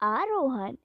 आरोहण।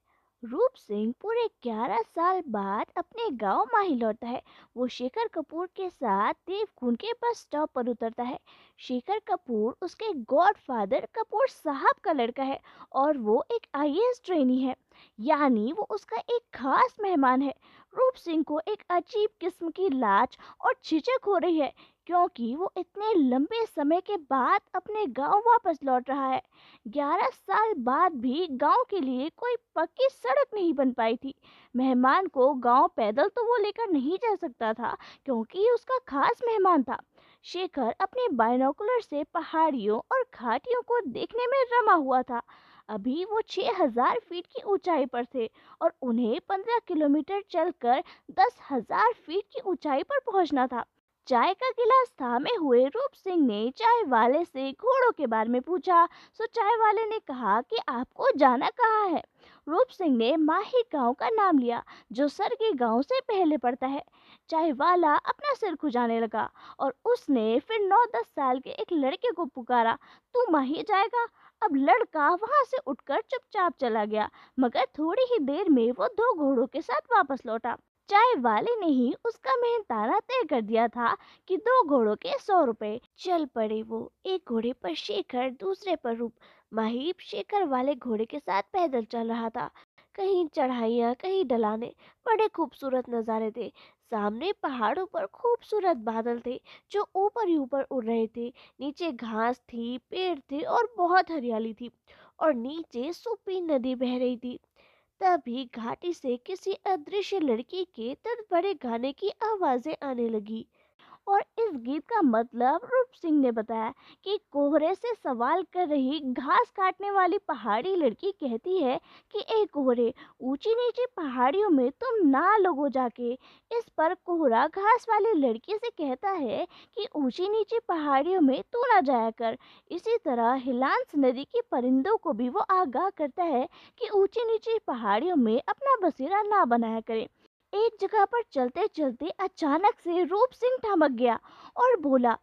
रूप सिंह पूरे 11 साल बाद अपने गांव माही लौटता है। वो शेखर कपूर के साथ देवकुंड के बस स्टॉप पर उतरता है। शेखर कपूर उसके गॉडफादर कपूर साहब का लड़का है और वो एक आईएएस ट्रेनी है, यानी वो उसका एक खास मेहमान है। रूप सिंह को एक अजीब किस्म की लाज और झिझक हो रही है, क्योंकि वो इतने लंबे समय के बाद अपने गांव वापस लौट रहा है। 11 साल बाद भी गांव के लिए कोई पक्की सड़क नहीं बन पाई थी। मेहमान को गांव पैदल तो वो लेकर नहीं जा सकता था, क्योंकि ये उसका खास मेहमान था। शेखर अपने बाइनोकुलर से पहाड़ियों और घाटियों को देखने में रमा हुआ था। अभी वो 6000 फीट की ऊंचाई पर थे और उन्हें 15 किलोमीटर चलकर 10,000 फीट की ऊंचाई पर पहुंचना था। चाय का गिलास थामे हुए रूप सिंह ने चाय वाले से घोड़ों के बारे में पूछा। सो चाय वाले ने कहा कि आपको जाना कहाँ है। रूप सिंह ने माही गांव का नाम लिया, जो सरगी गांव से पहले पड़ता है। चाय वाला अपना सिर खुजाने लगा और उसने फिर 9-10 साल के एक लड़के को पुकारा, तू माही जाएगा। अब लड़का वहां से उठकर चुपचाप चला गया, मगर थोड़ी ही देर में वो 2 घोड़ों के साथ वापस लौटा। चाय वाले ने ही उसका मेहनताना तय कर दिया था कि 2 घोड़ों के 100 रुपए। चल पड़े वो, एक घोड़े पर शेखर, दूसरे पर रूप। माही शेखर वाले घोड़े के साथ पैदल चल रहा था। कहीं चढ़ाइयाँ, कहीं ढलाने, बड़े खूबसूरत नज़ारे थे। सामने पहाड़ों पर खूबसूरत बादल थे जो ऊपर ही ऊपर उड़ रहे थे। नीचे घास थी, पेड़ थे और बहुत हरियाली थी, और नीचे सूपी नदी बह रही थी। तभी घाटी से किसी अदृश्य लड़की के तड़पड़े गाने की आवाजें आने लगी। और इस गीत का मतलब रूप सिंह ने बताया कि कोहरे से सवाल कर रही घास काटने वाली पहाड़ी लड़की कहती है कि ए कोहरे, ऊंची नीची पहाड़ियों में तुम ना लोगो जाके। इस पर कोहरा घास वाली लड़की से कहता है कि ऊंची नीची पहाड़ियों में तू ना जाया कर। इसी तरह हिलांस नदी के परिंदों को भी वो आगाह करता है कि ऊंची नीची पहाड़ियों में अपना बसेरा ना बनाया करे। एक जगह पर चलते चलते अचानक से रूप सिंह ठमक गया और बोला,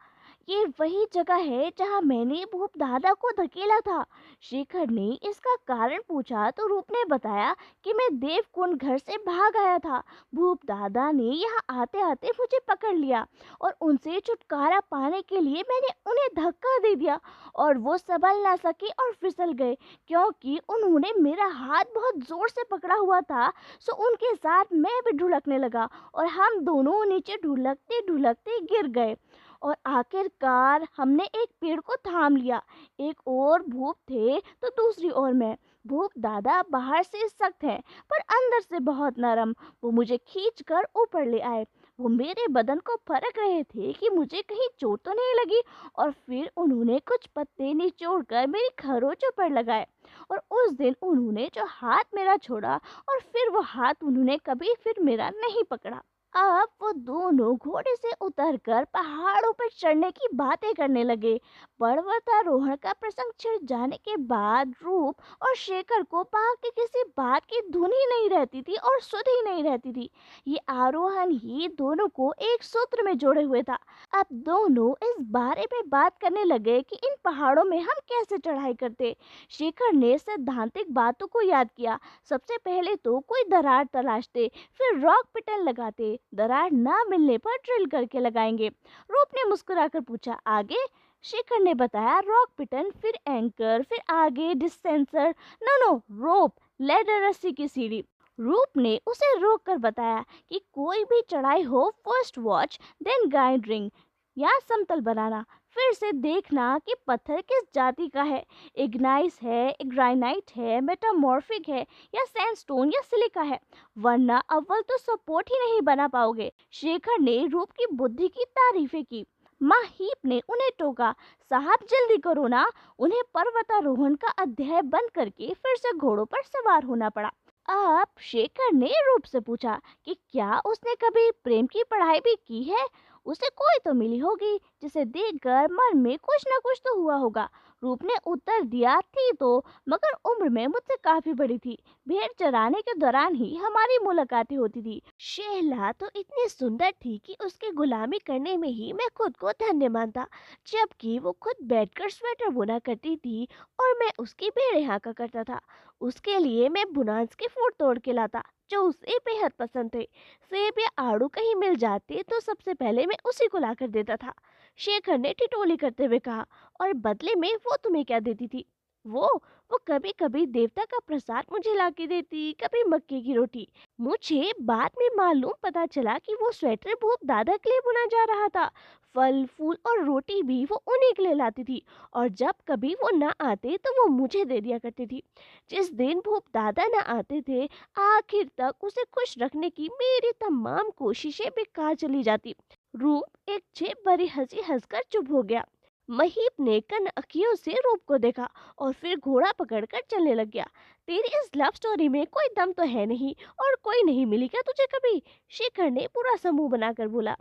ये वही जगह है जहां मैंने भूप दादा को धकेला था। शेखर ने इसका कारण पूछा तो रूप ने बताया कि मैं देवकुंड घर से भाग आया था। भूप दादा ने यहाँ आते आते मुझे पकड़ लिया और उनसे छुटकारा पाने के लिए मैंने उन्हें धक्का दे दिया और वो संभल ना सके और फिसल गए, क्योंकि उन्होंने मेरा हाथ बहुत जोर से पकड़ा हुआ था। सो उनके साथ मैं भी ढुलकने लगा और हम दोनों नीचे ढुलकते ढुलकते गिर गए और आखिरकार हमने एक पेड़ को थाम लिया। एक और भूप थे तो दूसरी ओर मैं। भूप दादा बाहर से सख्त हैं पर अंदर से बहुत नरम। वो मुझे खींचकर ऊपर ले आए। वो मेरे बदन को परख रहे थे कि मुझे कहीं चोट तो नहीं लगी, और फिर उन्होंने कुछ पत्ते निचोड़कर मेरी खरोचों पर लगाए। और उस दिन उन्होंने जो हाथ मेरा छोड़ा, और फिर वो हाथ उन्होंने कभी फिर मेरा नहीं पकड़ा। अब वो दोनों घोड़े से उतरकर पहाड़ों पर चढ़ने की बातें करने लगे। पर्वतारोहण का प्रसंग छिड़ जाने के बाद रूप और शेखर को बाहर की किसी बात की धुन ही नहीं रहती थी और सुध ही नहीं रहती थी। ये आरोहण ही दोनों को एक सूत्र में जोड़े हुए था। अब दोनों इस बारे में बात करने लगे कि इन पहाड़ों में हम कैसे चढ़ाई करते। शेखर ने सैद्धांतिक बातों को याद किया। सबसे पहले तो कोई दरार तलाशते, फिर रॉक पिटन लगाते, दरार ना मिलने पर ड्रिल करके लगाएंगे। रूप ने मुस्कुराकर पूछा, आगे? शेखर ने बताया, रॉक पिटन, फिर एंकर, फिर आगे डिस्टेंसर, नो नो, रोप, लेडर, रस्सी की सीढ़ी। रूप ने उसे रोक कर बताया कि कोई भी चढ़ाई हो, first watch, then guide ring या समतल बनाना, फिर से देखना कि पत्थर किस जाति का है, इग्नाइस है, ग्रानाइट है, मेटामॉर्फिक है या सैंडस्टोन या सिलिका है, वरना अव्वल तो सपोर्ट ही नहीं बना पाओगे। शेखर ने रूप की बुद्धि की तारीफें की। माँ हीप ने उन्हें टोका, साहब जल्दी करो ना। उन्हें पर्वतारोहण का अध्याय बंद करके फिर से घोड़ों पर सवार होना पड़ा। अब शेखर ने रूप से पूछा कि क्या उसने कभी प्रेम की पढ़ाई भी की है। उसे कोई तो मिली होगी जिसे देखकर मन में कुछ न कुछ तो हुआ होगा। रूप ने उत्तर दिया, थी तो, मगर उम्र में मुझसे काफी बड़ी थी। भेड़ चराने के दौरान ही हमारी मुलाकातें होती थी। शेहला तो इतनी सुंदर थी कि उसकी गुलामी करने में ही मैं खुद को धन्य मानता, जबकि वो खुद बैठकर स्वेटर बुना करती थी और मैं उसकी भेड़ें हाँका करता था। उसके लिए मैं बुनास के फूल तोड़ के लाता, जो उसे बेहद पसंद थे। सेब या आड़ू कहीं मिल जाते तो सबसे पहले मैं उसी को लाकर देता था। शेखर ने ठिठोली करते हुए कहा, और बदले में वो तुम्हें क्या देती थी? वो वो कभी कभी देवता का प्रसाद मुझे लाके देती, कभी मक्के की रोटी। मुझे बाद में मालूम पता चला कि वो स्वेटर भूप दादा के लिए बुना जा रहा था। फल फूल और रोटी भी वो उन्हीं के लिए लाती थी, और जब कभी वो ना आते तो वो मुझे दे दिया करती थी। जिस दिन भूप दादा ना आते थे, आखिर तक उसे खुश रखने की मेरी तमाम कोशिशें बेकार चली जाती। रूप एक झेप भरी हंसी हंसकर चुप हो गया। महीप ने कन अखियों से रूप को देखा और फिर घोड़ा पकड़कर चलने लग गया। तेरी इस लव स्टोरी में कोई दम तो है नहीं, और कोई नहीं मिली क्या तुझे कभी? शेखर ने पूरा समूह बनाकर बोला।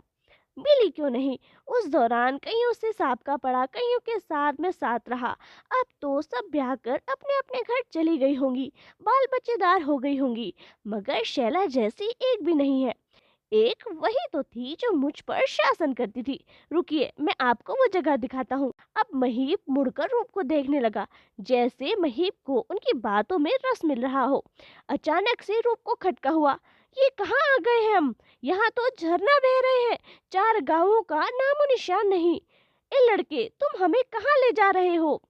मिली क्यों नहीं? उस दौरान कईयों से सांप पड़ा, कईयों के साथ में साथ रहा। अब तो सब ब्याह कर अपने अपने घर चली गई होंगी, बाल बच्चेदार हो गई होंगी, मगर शैला जैसी एक भी नहीं है। एक वही तो थी जो मुझ पर शासन करती थी। रुकिए, मैं आपको वो जगह दिखाता हूँ। अब महीप मुड़कर रूप को देखने लगा, जैसे महीप को उनकी बातों में रस मिल रहा हो। अचानक से रूप को खटका हुआ। ये कहाँ आ गए हैं हम? यहाँ तो झरना बह रहे हैं, चार गांवों का नामो निशान नहीं। ए लड़के, तुम हमें कहाँ ले जा रहे हो?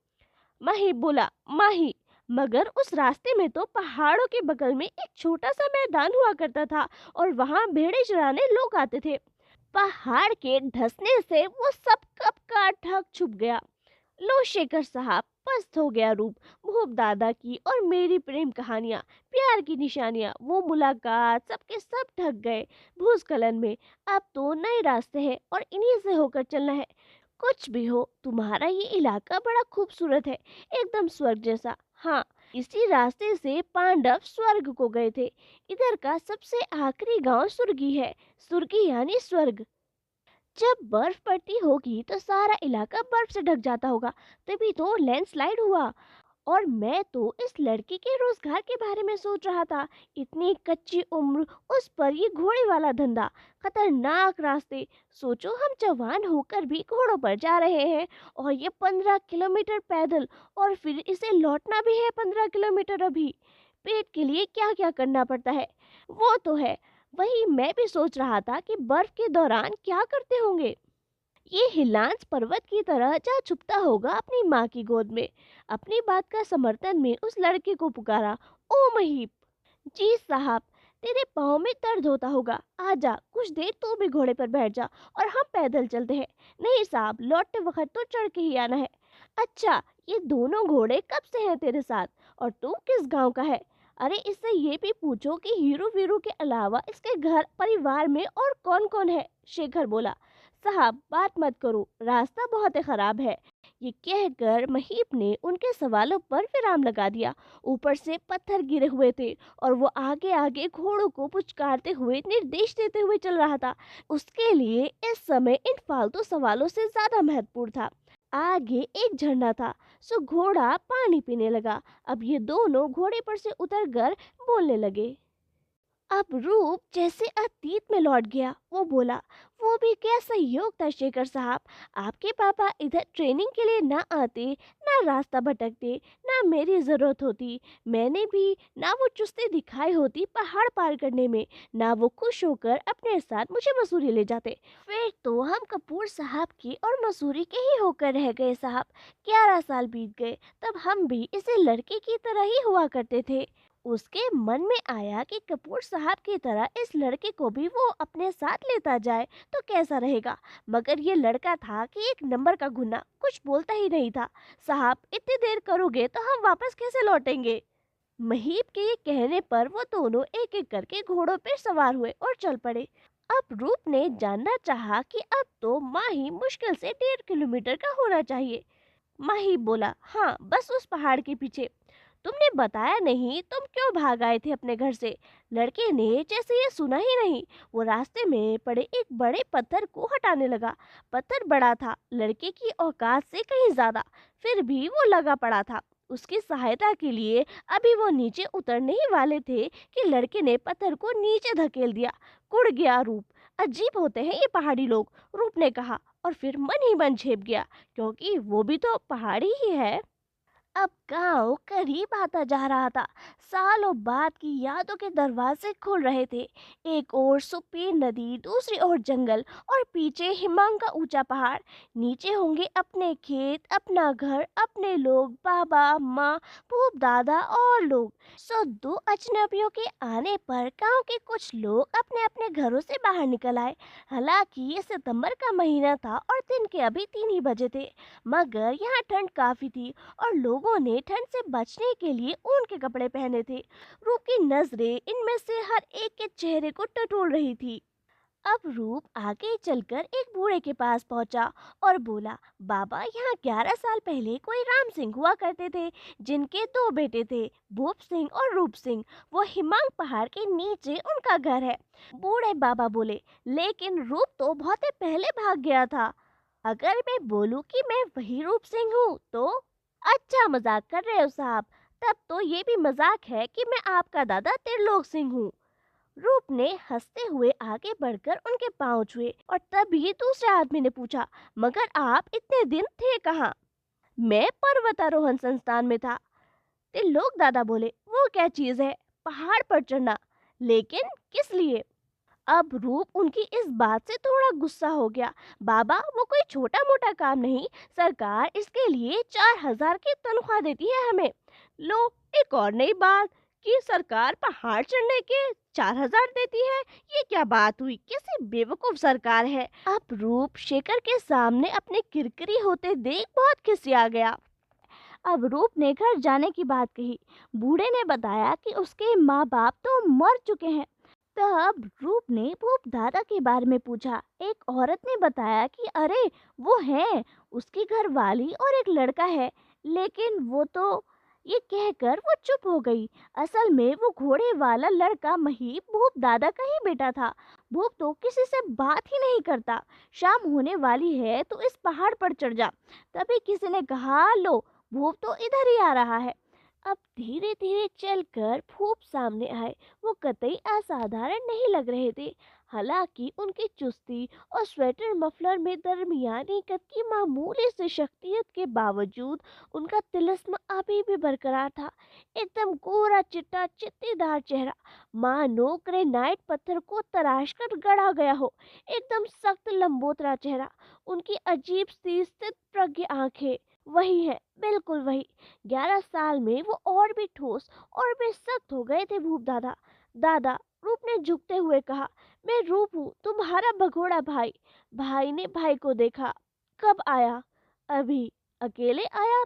माही बोला, माही, मगर उस रास्ते में तो पहाड़ों के बगल में एक छोटा सा मैदान हुआ करता था, और वहां भेड़े चराने लोग आते थे। पहाड़ के धंसने से वो सब कब का ठग छुप गया। लो शेखर साहब, पस्त हो गया रूप। भूप दादा की और मेरी प्रेम कहानियां, प्यार की निशानियां, वो मुलाकात, सबके सब ठग गए भूस्खलन में। अब तो नए रास्ते हैं और इन्हीं से होकर चलना है। कुछ भी हो, तुम्हारा ये इलाका बड़ा खूबसूरत है, एकदम स्वर्ग जैसा। हाँ, इसी रास्ते से पांडव स्वर्ग को गए थे। इधर का सबसे आखिरी गांव सुर्गी है। सुर्गी यानी स्वर्ग। जब बर्फ पड़ती होगी तो सारा इलाका बर्फ से ढक जाता होगा, तभी तो लैंडस्लाइड हुआ। और मैं तो इस लड़की के रोजगार के बारे में सोच रहा था। इतनी कच्ची उम्र, उस पर ये घोड़े वाला धंधा, खतरनाक रास्ते। सोचो, हम जवान होकर भी घोड़ों पर जा रहे हैं, और ये 15 किलोमीटर पैदल, और फिर इसे लौटना भी है 15 किलोमीटर। अभी पेट के लिए क्या क्या करना पड़ता है, वो तो है। वही मैं भी सोच रहा था कि बर्फ के दौरान क्या करते होंगे। ये हिलांस पर्वत की तरह जा छुपता होगा अपनी माँ की गोद में। अपनी बात का समर्थन में उस लड़के को पुकारा, ओ महीप। जी साहब, तेरे पाँव में दर्द होता होगा, आजा कुछ देर तू भी घोड़े पर बैठ जा और हम पैदल चलते हैं। नहीं साहब, लौटते वक्त तो चढ़ के ही आना है। अच्छा, ये दोनों घोड़े कब से हैं तेरे साथ, और तू किस गांव का है? अरे, इससे ये भी पूछो कि हीरो वीरू के अलावा इसके घर परिवार में और कौन कौन है। शेखर बोला, साहब बात मत करो, रास्ता बहुत ही खराब है। ये कहकर महीप ने उनके सवालों पर विराम लगा दिया। ऊपर से पत्थर गिरे हुए थे, और वो आगे आगे घोड़ों को पुचकारते हुए निर्देश देते हुए चल रहा था। उसके लिए इस समय इन फालतू सवालों से ज्यादा महत्वपूर्ण था। आगे एक झरना था, सो घोड़ा पानी पीने लगा। अब ये दोनों घोड़े पर से उतरकर बोलने लगे। अब रूप जैसे अतीत में लौट गया। वो बोला, वो भी क्या सहयोग था शेखर साहब। आपके पापा इधर ट्रेनिंग के लिए ना आते, ना रास्ता भटकते, ना मेरी जरूरत होती, मैंने भी ना वो चुस्ती दिखाई होती पहाड़ पार करने में, ना वो खुश होकर अपने साथ मुझे मसूरी ले जाते। फिर तो हम कपूर साहब की और मसूरी के ही होकर रह गए साहब। 11 साल बीत गए, तब हम भी इसे लड़के की तरह ही हुआ करते थे। उसके मन में आया कि कपूर साहब की तरह इस लड़के को भी वो अपने साथ लेता जाए तो कैसा रहेगा। मगर ये लड़का था कि एक नंबर का घुना, कुछ बोलता ही नहीं था। साहब, इतनी देर करोगे तो हम वापस कैसे लौटेंगे? महीप के ये कहने पर वो दोनों एक एक करके घोड़ों पर सवार हुए और चल पड़े। अब रूप ने जानना चाहा कि अब तो माही मुश्किल से 1.5 किलोमीटर का होना चाहिए। माही बोला, हाँ, बस उस पहाड़ के पीछे। तुमने बताया नहीं, तुम क्यों भाग आए थे अपने घर से? लड़के ने जैसे ये सुना ही नहीं, वो रास्ते में पड़े एक बड़े पत्थर को हटाने लगा। पत्थर बड़ा था, लड़के की औकात से कहीं ज्यादा, फिर भी वो लगा पड़ा था उसकी सहायता के लिए। अभी वो नीचे उतरने ही वाले थे कि लड़के ने पत्थर को नीचे धकेल दिया। कुड़ गया रूप। अजीब होते हैं ये पहाड़ी लोग, रूप ने कहा, और फिर मन ही मन झेप गया, क्योंकि वो भी तो पहाड़ी ही है। अब गांव करीब आता जा रहा था। सालों बाद की यादों के दरवाजे खुल रहे थे। एक ओर सुप्पी नदी, दूसरी ओर जंगल, और पीछे हिमांग का ऊंचा पहाड़। नीचे होंगे अपने खेत, अपना घर, अपने लोग, बाबा माँ, फूफ दादा और लोग। सो दो अजनबियों के आने पर गांव के कुछ लोग अपने अपने घरों से बाहर निकल आए। हालांकि ये सितंबर का महीना था और दिन के अभी 3 ही बजे थे, मगर यहाँ ठंड काफी थी और लोगों ने ठंड से बचने के लिए ऊन के कपड़े पहने थे। रूप की नजरें इनमें से हर एक के चेहरे को टटोल रही थी। अब रूप आगे चलकर एक बूढ़े के पास पहुंचा और बोला, बाबा, यहाँ 11 साल पहले कोई राम सिंह हुआ करते थे, जिनके 2 बेटे थे, भूप सिंह और रूप सिंह। वो हिमांग पहाड़ के नीचे उनका घर है। बूढ़े बाबा बोले, लेकिन रूप तो बहुत ही पहले भाग गया था। अगर मैं बोलूं कि मैं वही रूप सिंह हूँ तो? अच्छा मजाक कर रहे हो साहब? तब तो ये भी मजाक है कि मैं आपका दादा त्रिलोक सिंह हूँ। रूप ने हंसते हुए आगे बढ़कर उनके पांव छुए और तभी दूसरे आदमी ने पूछा, मगर आप इतने दिन थे कहाँ? मैं पर्वतारोहण संस्थान में था। त्रिलोक दादा बोले, वो क्या चीज है? पहाड़ पर चढ़ना? लेकिन किस लिए? अब रूप उनकी इस बात से थोड़ा गुस्सा हो गया। बाबा, वो कोई छोटा मोटा काम नहीं, सरकार इसके लिए 4,000 की तनख्वाह देती है हमें। लो, एक और नई बात कि सरकार पहाड़ चढ़ने के 4,000 देती है। ये क्या बात हुई? कैसी बेवकूफ सरकार है? अब रूप शेखर के सामने अपने किरकिरी होते देख बहुत खिसिया गया। अब रूप ने घर जाने की बात कही। बूढ़े ने बताया कि उसके माँ बाप तो मर चुके हैं। तब रूप ने भूप दादा के बारे में पूछा। एक औरत ने बताया कि अरे, वो है, उसकी घरवाली और एक लड़का है। लेकिन वो तो, ये कहकर वो चुप हो गई। असल में वो घोड़े वाला लड़का महीप भूप दादा का ही बेटा था। भूप तो किसी से बात ही नहीं करता। शाम होने वाली है तो इस पहाड़ पर चढ़ जा। तभी किसी ने कहा, लो, भूप तो इधर ही आ रहा है। अब धीरे धीरे चलकर भूप सामने आए। वो कतई असाधारण नहीं लग रहे थे। हालांकि उनकी चुस्ती और स्वेटर मफलर में दरमियानी कद की मामूली सी शख्सियत के बावजूद उनका तिलिस्म अभी भी बरकरार था। एकदम गोरा चिट्टा चित्तीदार चेहरा, मानो ग्रेनाइट पत्थर को तराश कर गढ़ा गया हो। एकदम सख्त लंबोतरा चेहरा, उनकी अजीब सी स्थित प्रज्ञ आंखें, वही है, बिल्कुल वही। 11 साल में वो और भी ठोस और भी सख्त हो गए थे भूप दादा। दादा, रूप ने झुकते हुए कहा, मैं रूप हूँ, तुम्हारा भगोड़ा भाई। भाई ने भाई को देखा। कब आया? अभी। अकेले आया?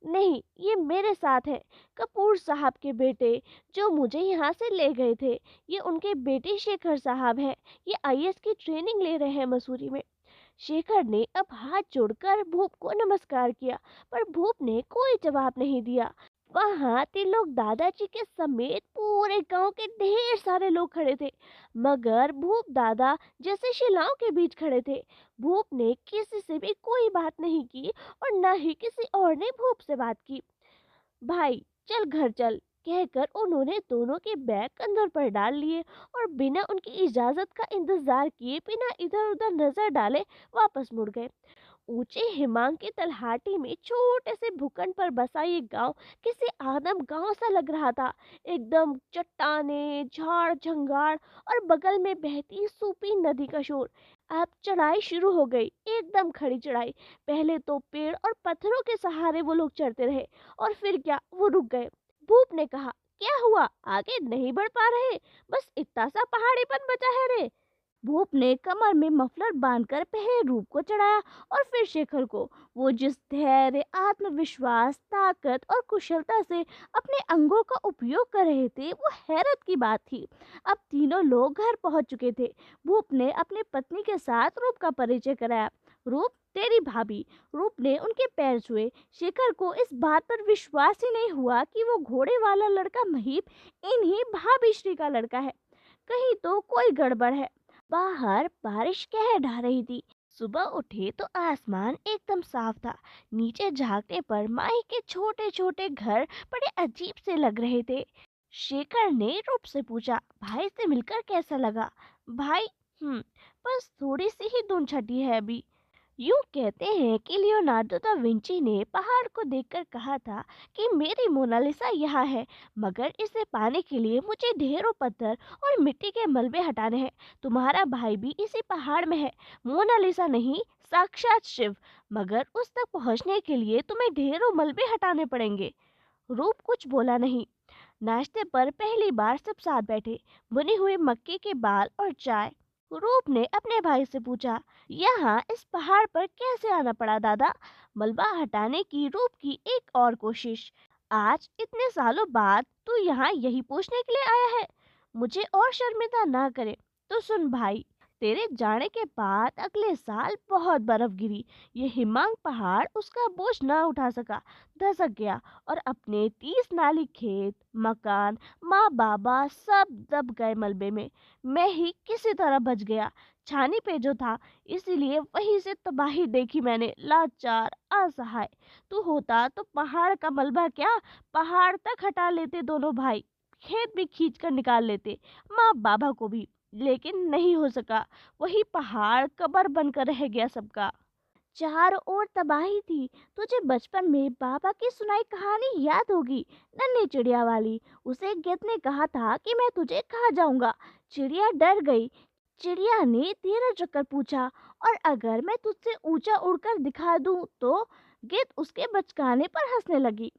नहीं, ये मेरे साथ है। कपूर साहब के बेटे, जो मुझे यहाँ से ले गए थे, ये उनके बेटे शेखर साहब हैं। ये आईएएस की ट्रेनिंग ले रहे हैं मसूरी में। शेखर ने अब हाथ जोड़कर भूप को नमस्कार किया, पर भूप ने कोई जवाब नहीं दिया। वहां त्रिलोक दादाजी के समेत पूरे गांव के ढेर सारे लोग खड़े थे, मगर भूप दादा जैसे शिलाओं के बीच खड़े थे। भूप ने किसी से भी कोई बात नहीं की और न ही किसी और ने भूप से बात की। भाई, चल घर चल, कहकर उन्होंने दोनों के बैग कंधों पर डाल लिए और बिना उनकी इजाजत का इंतजार किए बिना इधर उधर नजर डाले वापस मुड़ गए। ऊंचे हिमांग की तलहाटी में छोटे से भूखंड पर बसा ये गांव किसी आदम गांव सा लग रहा था। एकदम चट्टाने, झाड़ झंगाड़ और बगल में बहती सूपी नदी का शोर। अब चढ़ाई शुरू हो गई, एकदम खड़ी चढ़ाई। पहले तो पेड़ और पत्थरों के सहारे वो लोग चढ़ते रहे और फिर क्या, वो रुक गए। भूप ने कहा, क्या हुआ, आगे नहीं बढ़ पा रहे? बस इतना सा पहाड़ीपन बचा है रे? भूप ने कमर में मफलर बांधकर पहले रूप को चढ़ाया और फिर शेखर को। वो जिस धैर्य, आत्मविश्वास, ताकत और कुशलता से अपने अंगों का उपयोग कर रहे थे, वो हैरत की बात थी। अब तीनों लोग घर पहुंच चुके थे। भूप ने अपनी पत्नी के साथ रूप का परिचय कराया। रूप, तेरी भाभी। रूप ने उनके पैर छुए। शेखर को इस बात पर विश्वास ही नहीं हुआ कि वो घोड़े वाला लड़का महीप इन्हीं भाभी श्री का लड़का है। कहीं तो कोई गड़बड़ है। बाहर बारिश कह ढा रही थी। सुबह उठे तो आसमान एकदम साफ था। नीचे झांकने पर माही के छोटे छोटे घर बड़े अजीब से लग रहे थे। शेखर ने रूप से पूछा, भाई से मिलकर कैसा लगा? भाई, बस थोड़ी सी ही धुन छटी है अभी। यूं कहते हैं कि लियोनार्डो दा विंची ने पहाड़ को देखकर कहा था कि मेरी मोनालिसा यहाँ है, मगर इसे पाने के लिए मुझे ढेरों पत्थर और मिट्टी के मलबे हटाने हैं। तुम्हारा भाई भी इसी पहाड़ में है, मोनालिसा नहीं, साक्षात शिव, मगर उस तक पहुँचने के लिए तुम्हें ढेरों मलबे हटाने पड़ेंगे। रूप कुछ बोला नहीं। नाश्ते पर पहली बार सब साथ बैठे। बुने हुए मक्के के बाल और चाय। रूप ने अपने भाई से पूछा, यहाँ इस पहाड़ पर कैसे आना पड़ा दादा? मलबा हटाने की रूप की एक और कोशिश। आज इतने सालों बाद तू यहाँ यही पूछने के लिए आया है? मुझे और शर्मिंदा ना करे। तो सुन भाई, तेरे जाने के बाद अगले साल बहुत बर्फ गिरी। ये हिमांग पहाड़ उसका बोझ ना उठा सका, धसक गया और अपने 30 नाली खेत, मकान, माँ बाबा सब दब गए मलबे में। मैं ही किसी तरह बच गया, छानी पे जो था, इसीलिए वहीं से तबाही देखी मैंने, लाचार, असहाय। तू होता तो पहाड़ का मलबा क्या, पहाड़ तक हटा लेते दोनों भाई, खेत भी खींच कर निकाल लेते, माँ बाबा को भी। लेकिन नहीं हो सका, वही पहाड़ कब्र बनकर रह गया सबका। चारों ओर तबाही थी। तुझे बचपन में बाबा की सुनाई कहानी याद होगी, नन्ही चिड़िया वाली। उसे गिद्ध ने कहा था कि मैं तुझे खा जाऊंगा। चिड़िया डर गई। चिड़िया ने धीरज रखकर पूछा, और अगर मैं तुझसे ऊंचा उड़कर दिखा दूं तो? गिद्ध उसके बचकाने पर हंसने लगी।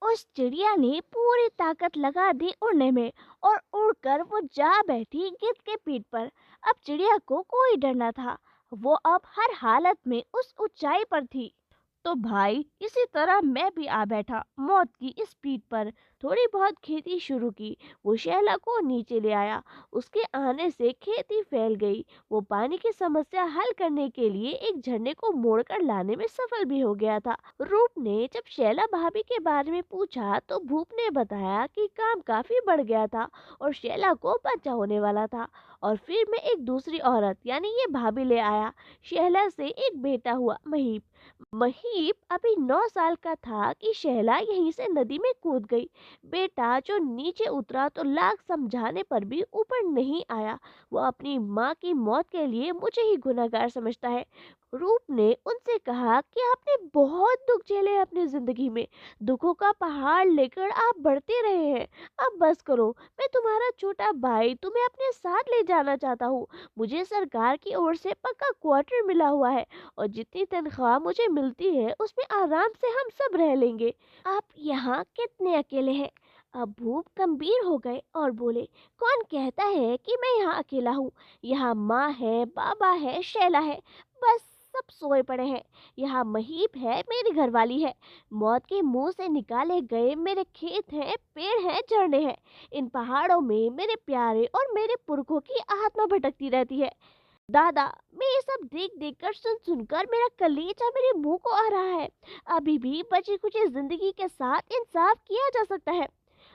उस चिड़िया ने पूरी ताकत लगा दी उड़ने में, और उड़कर वो जा बैठी गिद्ध के पीठ पर। अब चिड़िया को कोई डर न था। वो अब हर हालत में उस ऊंचाई पर थी। तो भाई, इसी तरह मैं भी आ बैठा मौत की इस पीठ पर। थोड़ी बहुत खेती शुरू की। वो शैला को नीचे ले आया। उसके आने से खेती फैल गई। वो पानी की समस्या हल करने के लिए एक झरने को मोड़कर लाने में सफल भी हो गया था। रूप ने जब शैला भाभी के बारे में पूछा तो भूप ने बताया कि काम काफी बढ़ गया था और शैला को बच्चा होने वाला था। और फिर मैं एक दूसरी औरत यानी ये भाभी ले आया। शैला से एक बेटा हुआ, महीप। महीप अभी 9 साल का था कि शैला यहीं से नदी में कूद गई। बेटा जो नीचे उतरा तो लाख समझाने पर भी ऊपर नहीं आया। वो अपनी माँ की मौत के लिए मुझे ही गुनहगार समझता है। रूप ने उनसे कहा कि आपने बहुत दुख झेले हैं अपनी जिंदगी में। दुखों का पहाड़ लेकर आप बढ़ते रहे हैं। अब बस करो, मैं तुम्हारा छोटा भाई तुम्हें अपने साथ ले जाना चाहता हूँ। मुझे सरकार की ओर से पक्का क्वार्टर मिला हुआ है, और जितनी तनख्वाह मुझे मिलती है उसमें आराम से हम सब रह लेंगे। आप यहाँ कितने अकेले हैं? अब भूप गंभीर हो गए और बोले, कौन कहता है कि मैं यहाँ अकेला हूँ? यहाँ माँ है, बाबा है, शैला है, बस सब सोए पड़े हैं। यहाँ महीप है, मेरी घरवाली है। मौत के मुंह से निकाले गए मेरे खेत हैं, पेड़ हैं, झरने हैं। इन पहाड़ों में मेरे प्यारे और मेरे पुरखों की आत्मा भटकती रहती है। दादा, मैं ये सब देख देख कर सुन सुनकर मेरा कलेजा मेरे मुंह को आ रहा है। अभी भी बची कुची जिंदगी के साथ इंसाफ किया जा सकता है।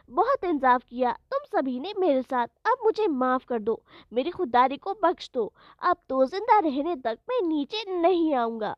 बहुत इंसाफ किया तुम सभी ने मेरे साथ, अब मुझे माफ कर दो। मेरी खुदारी को बख्श दो। अब तो जिंदा रहने तक मैं नीचे नहीं आऊंगा।